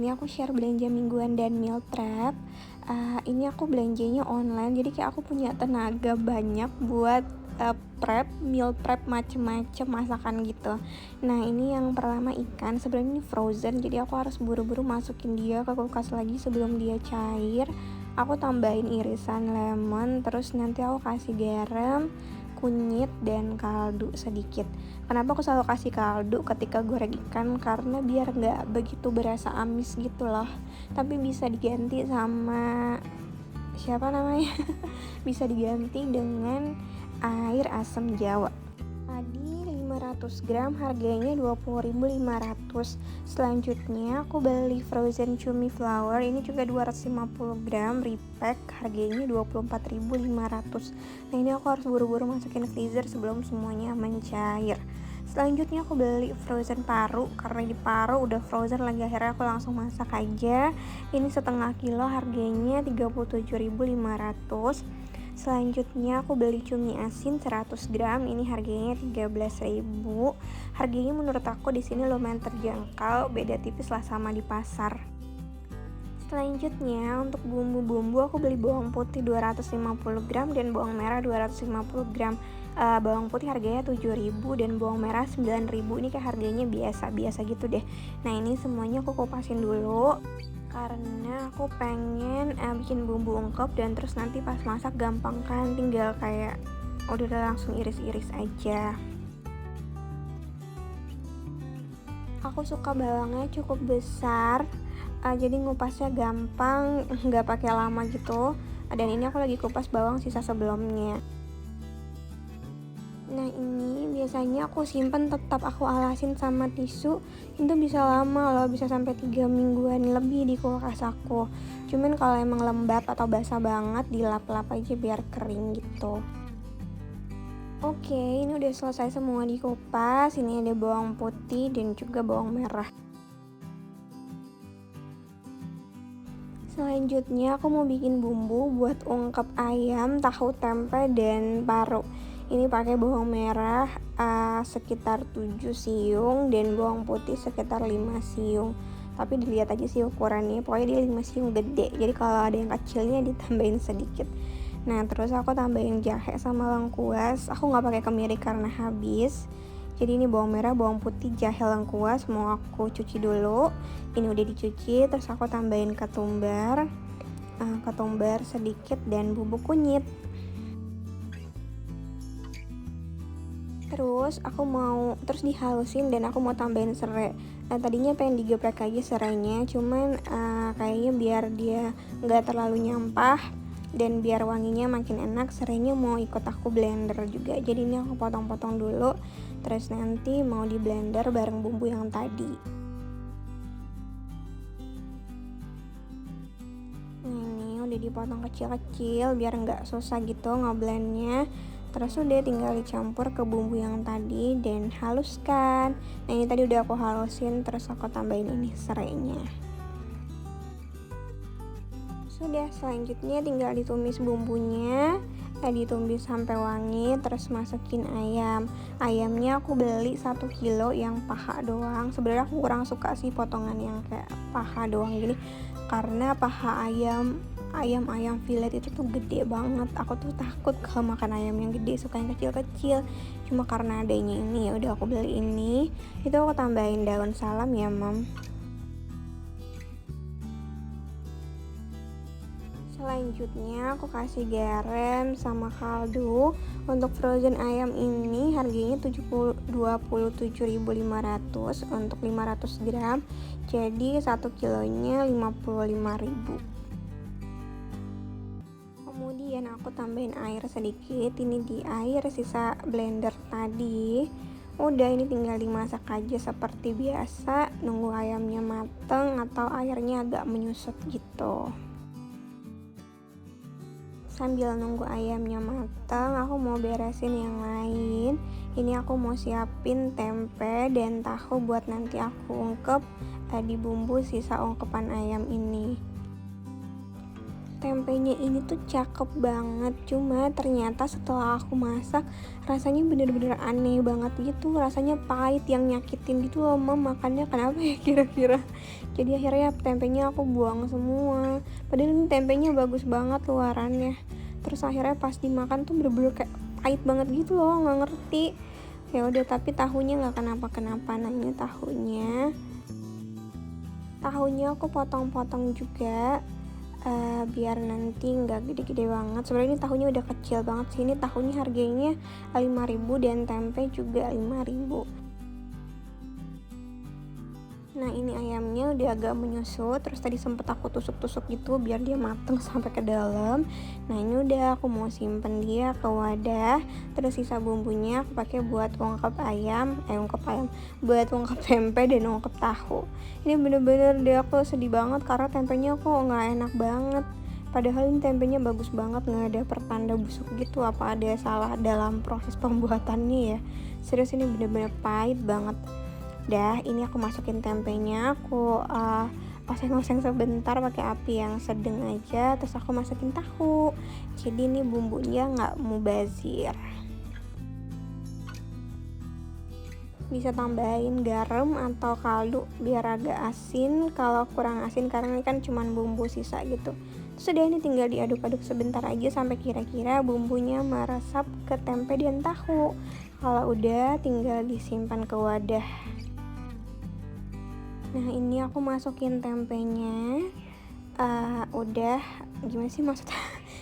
ini aku share belanja mingguan dan meal prep. Ini aku belanjanya online, jadi kayak aku punya tenaga banyak buat meal prep macem-macem masakan gitu. Nah, ini yang pertama ikan, sebenarnya ini frozen, jadi aku harus buru-buru masukin dia ke kulkas lagi sebelum dia cair. Aku tambahin irisan lemon, terus nanti aku kasih garam, kunyit, dan kaldu sedikit. Kenapa aku selalu kasih kaldu ketika goreng ikan? Karena biar nggak begitu berasa amis gitu loh. Tapi bisa diganti sama siapa namanya? Bisa diganti dengan air asam jawa. Tadi 500 gram harganya 20.500. Selanjutnya aku beli frozen cumi flower, ini juga 250 gram repack, harganya 24.500. Nah, ini aku harus buru-buru masukin freezer sebelum semuanya mencair. Selanjutnya aku beli frozen paru, karena di paru udah frozen lagi, akhirnya aku langsung masak aja. Ini setengah kilo, harganya 37.500. Selanjutnya aku beli cumi asin 100 gram, ini harganya 13.000. Harganya menurut aku di sini lumayan terjangkau, beda tipis lah sama di pasar. Selanjutnya untuk bumbu-bumbu aku beli bawang putih 250 gram dan bawang merah 250 gram. Bawang putih harganya 7.000 dan bawang merah 9.000. Ini kayak harganya biasa-biasa gitu deh. Nah, ini semuanya aku kupasin dulu karena aku pengen bikin bumbu ungkep dan terus nanti pas masak gampang kan, tinggal kayak udah langsung iris-iris aja. Aku suka bawangnya cukup besar, jadi ngupasnya gampang, nggak pakai lama gitu. Dan ini aku lagi kupas bawang sisa sebelumnya. Nah, ini biasanya aku simpen, tetap aku alasin sama tisu. Itu bisa lama loh, bisa sampai 3 mingguan lebih di kulkas aku. Cuman kalau emang lembab atau basah banget, dilap-lap aja biar kering gitu. Oke, ini udah selesai semua dikupas. Ini ada bawang putih dan juga bawang merah. Selanjutnya aku mau bikin bumbu buat ungkep ayam, tahu, tempe, dan paru. Ini pakai bawang merah sekitar 7 siung dan bawang putih sekitar 5 siung. Tapi dilihat aja sih ukurannya, pokoknya dia 5 siung gede. Jadi kalau ada yang kecilnya ditambahin sedikit. Nah, terus aku tambahin jahe sama lengkuas. Aku nggak pakai kemiri karena habis. Jadi ini bawang merah, bawang putih, jahe, lengkuas mau aku cuci dulu. Ini udah dicuci, terus aku tambahin ketumbar sedikit dan bubuk kunyit. Terus dihalusin dan aku mau tambahin serai. Nah, tadinya pengen digeprek aja serainya, cuman kayaknya biar dia nggak terlalu nyampah dan biar wanginya makin enak, serainya mau ikut aku blender juga. Jadi ini aku potong-potong dulu, terus nanti mau di blender bareng bumbu yang tadi. Nah, ini udah dipotong kecil-kecil biar nggak susah gitu ngeblendnya. Terus udah tinggal dicampur ke bumbu yang tadi dan haluskan. Nah, ini tadi udah aku halusin, terus aku tambahin ini serainya. Sudah, selanjutnya tinggal ditumis bumbunya, ditumis sampai wangi, terus masukin ayam. Ayamnya aku beli 1 kilo yang paha doang. Sebenarnya aku kurang suka sih potongan yang kayak paha doang gini, karena paha ayam filet itu tuh gede banget. Aku tuh takut kalau makan ayam yang gede, suka yang kecil-kecil. Cuma karena adanya ini, ya udah aku beli ini. Itu aku tambahin daun salam ya, Mam. Selanjutnya aku kasih garam sama kaldu. Untuk frozen ayam ini harganya 27.500 untuk 500 gram. Jadi 1 kilonya 55.000. Kemudian aku tambahin air sedikit. Ini di air sisa blender tadi. Udah, ini tinggal dimasak aja seperti biasa, nunggu ayamnya mateng atau airnya agak menyusut gitu. Sambil nunggu ayamnya matang, aku mau beresin yang lain. Ini aku mau siapin tempe dan tahu buat nanti aku ungkep di bumbu sisa ungkepan ayam ini. tempenya ini tuh cakep banget, cuma ternyata setelah aku masak rasanya bener-bener aneh banget gitu, rasanya pahit yang nyakitin gitu loh Mam, makannya kenapa ya kira-kira. Jadi akhirnya tempenya aku buang semua, padahal ini tempenya bagus banget luarannya. Terus akhirnya pas dimakan tuh bener-bener kayak pahit banget gitu loh, nggak ngerti. Ya udah, tapi tahunya nggak kenapa-kenapa. Nah ini tahunya aku potong-potong juga, biar nanti nggak gede-gede banget. Sebenarnya ini tahunya udah kecil banget sih. Ini tahunya harganya 5.000 dan tempe juga 5.000. Nah ini ayamnya udah agak menyusut, terus tadi sempet aku tusuk-tusuk gitu biar dia mateng sampai ke dalam. Nah ini udah aku mau simpen dia ke wadah. Terus sisa bumbunya aku pakai buat ungkep ayam, buat ungkep tempe dan ungkep tahu. Ini bener-bener deh aku sedih banget karena tempenya kok nggak enak banget. Padahal ini tempenya bagus banget, nggak ada pertanda busuk gitu. Apa ada salah dalam proses pembuatannya ya? Serius ini bener-bener pahit banget. Dah, ini aku masukin tempenya, aku oseng-oseng sebentar pakai api yang sedang aja, terus aku masukin tahu. Jadi ini bumbunya nggak mubazir. Bisa tambahin garam atau kaldu biar agak asin. Kalau kurang asin karena ini kan cuman bumbu sisa gitu. Terus udah, ini tinggal diaduk-aduk sebentar aja sampai kira-kira bumbunya meresap ke tempe dan tahu. Kalau udah, tinggal disimpan ke wadah. Nah ini aku masukin tempenya, udah, gimana sih maksudnya?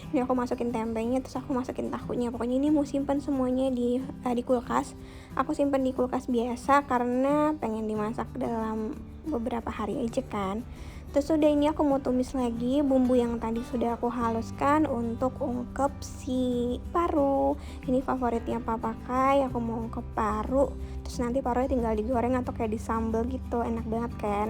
Ini aku masukin tempenya, terus aku masukin tahunya. Pokoknya ini mau simpan semuanya di kulkas. Aku simpan di kulkas biasa karena pengen dimasak dalam beberapa hari aja kan. Terus udah, ini aku mau tumis lagi bumbu yang tadi sudah aku haluskan untuk ungkep si paru. Ini favoritnya papa Kai, aku mau ungkep paru. Terus nanti parunya tinggal digoreng atau kayak disambel gitu, enak banget kan.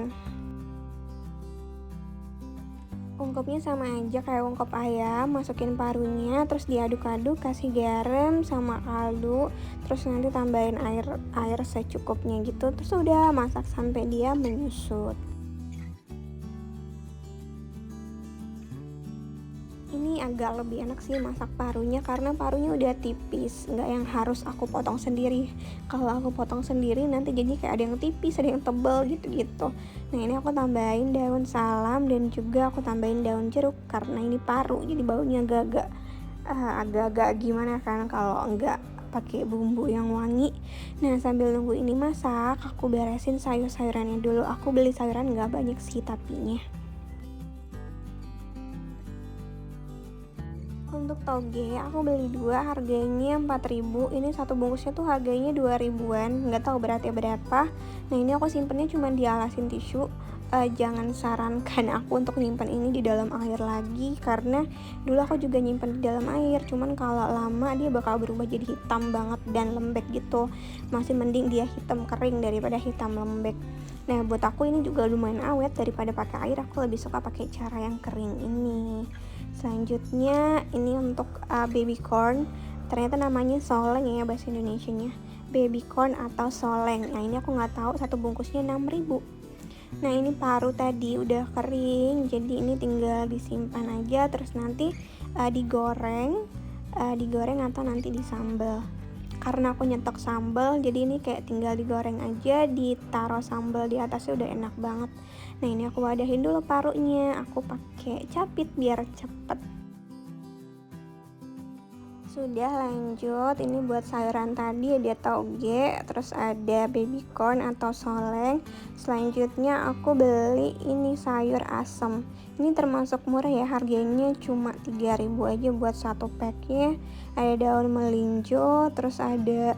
Ungkepnya sama aja kayak ungkep ayam, masukin parunya, terus diaduk-aduk, kasih garam sama kaldu, terus nanti tambahin air secukupnya gitu. Terus udah masak sampai dia menyusut. Ini agak lebih enak sih masak parunya karena parunya udah tipis, nggak yang harus aku potong sendiri. Kalau aku potong sendiri nanti jadi kayak ada yang tipis, ada yang tebal gitu-gitu. Nah ini aku tambahin daun salam dan juga aku tambahin daun jeruk karena ini paru, jadi baunya agak-agak gimana kan kalau enggak pakai bumbu yang wangi. Nah sambil nunggu ini masak, aku beresin sayur-sayurannya dulu. Aku beli sayuran nggak banyak sih tapinya. Untuk toge aku beli 2, harganya 4.000. Ini satu bungkusnya tuh harganya 2.000-an, nggak tahu beratnya berapa. Nah ini aku simpennya cuma dialasin tisu. Jangan sarankan aku untuk nyimpen ini di dalam air lagi karena dulu aku juga nyimpen di dalam air, cuman kalau lama dia bakal berubah jadi hitam banget dan lembek gitu. Masih mending dia hitam kering daripada hitam lembek. Nah buat aku ini juga lumayan awet, daripada pakai air aku lebih suka pakai cara yang kering ini. Selanjutnya ini untuk baby corn, ternyata namanya soleng ya bahasa Indonesianya, baby corn atau soleng. Nah ini aku nggak tahu, satu bungkusnya 6.000. Nah ini paru tadi udah kering, jadi ini tinggal disimpan aja, terus nanti digoreng atau nanti disambal. Karena aku nyetok sambal, jadi ini kayak tinggal digoreng aja, ditaruh sambal di atasnya, udah enak banget. Nah ini aku wadahin dulu parunya, aku pakai capit biar cepet. Sudah, lanjut, ini buat sayuran tadi ada toge, terus ada baby corn atau soleng. Selanjutnya aku beli ini sayur asem. Ini termasuk murah ya, harganya cuma 3.000 aja buat satu packnya. Ada daun melinjo, terus ada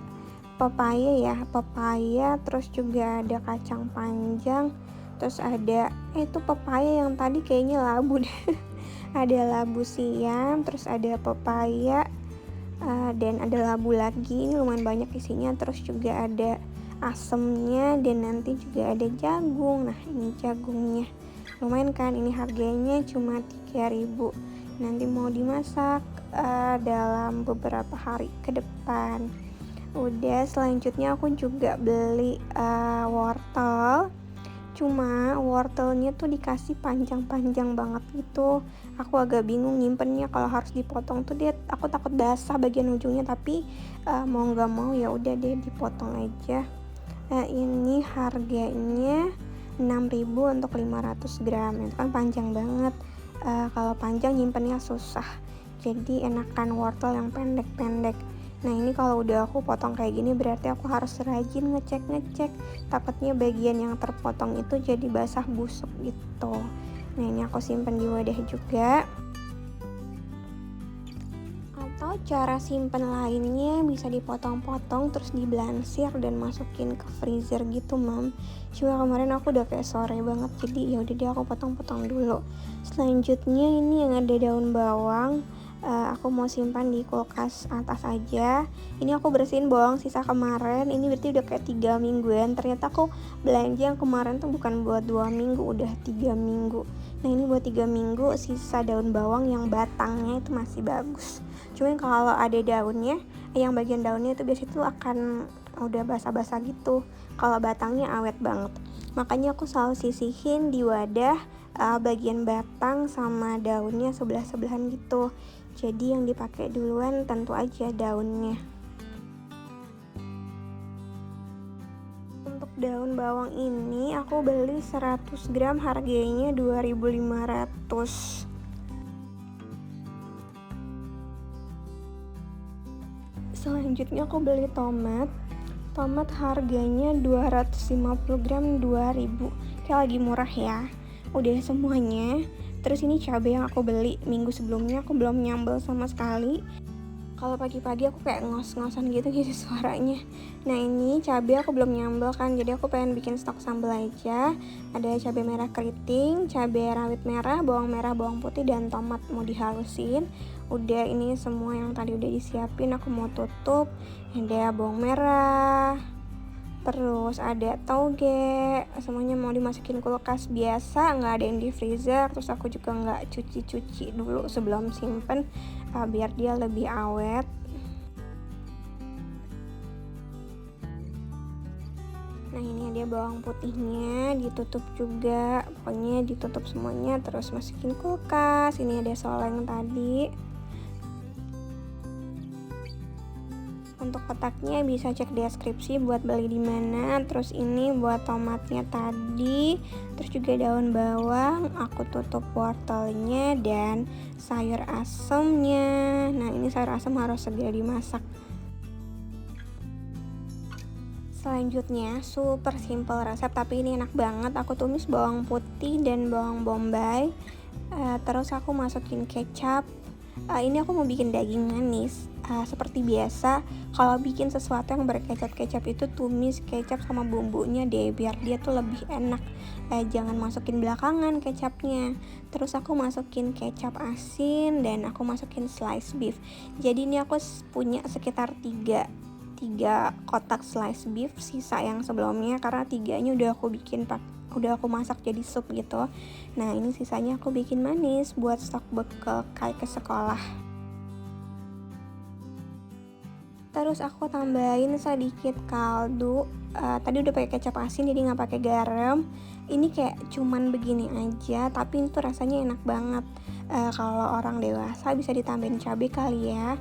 pepaya, terus juga ada kacang panjang, terus ada itu pepaya yang tadi kayaknya labu deh. Ada labu siam, terus ada pepaya, dan ada labu lagi. Ini lumayan banyak isinya. Terus juga ada asemnya dan nanti juga ada jagung. Nah ini jagungnya lumayan kan, ini harganya cuma 3.000. Nanti mau dimasak dalam beberapa hari ke depan. Udah, selanjutnya aku juga beli wortel. Cuma wortelnya tuh dikasih panjang-panjang banget gitu. Aku agak bingung nyimpennya, kalau harus dipotong tuh aku takut basah bagian ujungnya, tapi mau nggak mau ya udah deh dipotong aja. Ini harganya 6.000 untuk 500 gram. Itu kan panjang banget. Kalau panjang nyimpennya susah. Jadi enakan wortel yang pendek-pendek. Nah, ini kalau udah aku potong kayak gini berarti aku harus rajin ngecek-ngecek. Takutnya bagian yang terpotong itu jadi basah busuk gitu. Nah, ini aku simpen di wadah juga. Atau cara simpen lainnya bisa dipotong-potong terus diblansir dan masukin ke freezer gitu, Mam. Cuma kemarin aku udah kayak sore banget, jadi ya udah deh aku potong-potong dulu. Selanjutnya ini yang ada daun bawang. Aku mau simpan di kulkas atas aja. Ini aku bersihin bawang sisa kemarin. Ini berarti udah kayak 3 mingguan. Ternyata aku belanja yang kemarin tuh bukan buat 2 minggu, udah 3 minggu. Nah, ini buat 3 minggu sisa daun bawang yang batangnya itu masih bagus. Cuman kalau ada daunnya, yang bagian daunnya itu biasanya tuh akan udah basah-basah gitu. Kalau batangnya awet banget. Makanya aku selalu sisihin di wadah bagian batang sama daunnya sebelah-sebelahan gitu. Jadi yang dipakai duluan tentu aja daunnya. Untuk daun bawang ini aku beli 100 gram harganya 2.500. Selanjutnya aku beli tomat. Tomat harganya 250 gram 2.000. Kayak lagi murah ya. Udah semuanya. Terus ini cabai yang aku beli minggu sebelumnya aku belum nyambel sama sekali. Kalau pagi-pagi aku kayak ngos-ngosan gitu suaranya. Nah, ini cabai aku belum nyambel kan, jadi aku pengen bikin stok sambal aja. Ada cabai merah keriting, cabai rawit merah, bawang putih, dan tomat mau dihalusin. Udah, ini semua yang tadi udah disiapin, aku mau tutup. Ada bawang merah, terus ada toge, semuanya mau dimasukin kulkas biasa, nggak ada yang di freezer. Terus aku juga nggak cuci-cuci dulu sebelum simpen, biar dia lebih awet. Nah, ini ada bawang putihnya, ditutup juga, pokoknya ditutup semuanya terus masukin kulkas. Ini ada soleng tadi. Untuk kotaknya bisa cek deskripsi buat beli di mana. Terus ini buat tomatnya tadi, terus juga daun bawang, aku tutup wortelnya dan sayur asemnya. Nah, ini sayur asem harus segera dimasak. Selanjutnya super simple resep tapi ini enak banget. Aku tumis bawang putih dan bawang bombay. Terus aku masukin kecap. Ini aku mau bikin daging manis. Seperti biasa, kalau bikin sesuatu yang berkecap-kecap itu tumis kecap sama bumbunya deh, biar dia tuh lebih enak. Jangan masukin belakangan kecapnya. Terus aku masukin kecap asin dan aku masukin slice beef. Jadi ini aku punya sekitar 3 kotak slice beef, sisa yang sebelumnya karena 3-nya udah aku masak jadi sup gitu. Nah, ini sisanya aku bikin manis buat stok bekal kayak ke sekolah. Terus aku tambahin sedikit kaldu. Tadi udah pakai kecap asin jadi nggak pakai garam. Ini kayak cuman begini aja, tapi itu rasanya enak banget. Kalau orang dewasa bisa ditambahin cabai kali ya.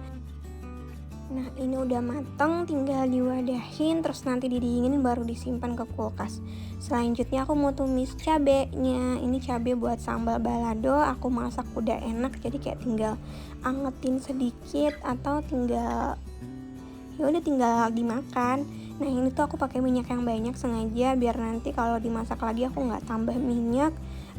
Nah, ini udah mateng, tinggal diwadahin, terus nanti didinginin baru disimpan ke kulkas. Selanjutnya aku mau tumis cabenya. Ini cabai buat sambal balado, aku masak udah enak, jadi kayak tinggal angetin sedikit atau tinggal dimakan. Nah, ini tuh aku pakai minyak yang banyak sengaja biar nanti kalau dimasak lagi aku nggak tambah minyak.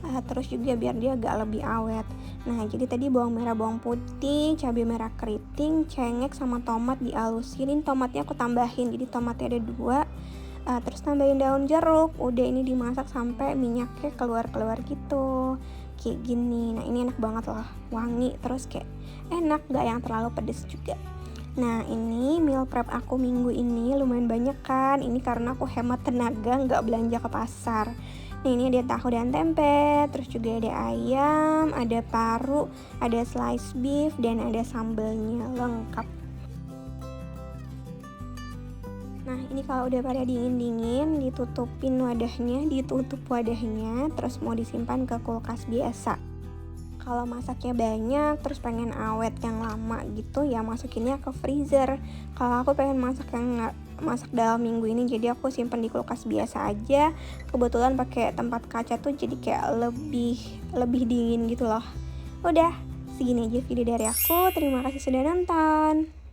Terus juga biar dia agak lebih awet. Nah, jadi tadi bawang merah, bawang putih, cabai merah keriting, cengkeh sama tomat dialusin. Ini tomatnya aku tambahin, jadi tomatnya ada 2. Terus tambahin daun jeruk. Udah, ini dimasak sampai minyaknya keluar-keluar gitu. Kayak gini. Nah, ini enak banget loh, wangi, terus kayak enak, gak yang terlalu pedes juga. Nah, ini meal prep aku minggu ini lumayan banyak kan. Ini karena aku hemat tenaga, gak belanja ke pasar. Nah, ini ada tahu dan tempe, terus juga ada ayam, ada paru, ada slice beef, dan ada sambelnya lengkap. Nah, Ini kalau udah pada dingin-dingin, ditutup wadahnya, terus mau disimpan ke kulkas biasa. Kalau masaknya banyak, terus pengen awet yang lama gitu, ya masukinnya ke freezer. Kalau aku pengen masak dalam minggu ini, jadi aku simpen di kulkas biasa aja. Kebetulan pakai tempat kaca tuh, jadi kayak lebih dingin gitu loh. Udah, segini aja video dari aku. Terima kasih sudah nonton.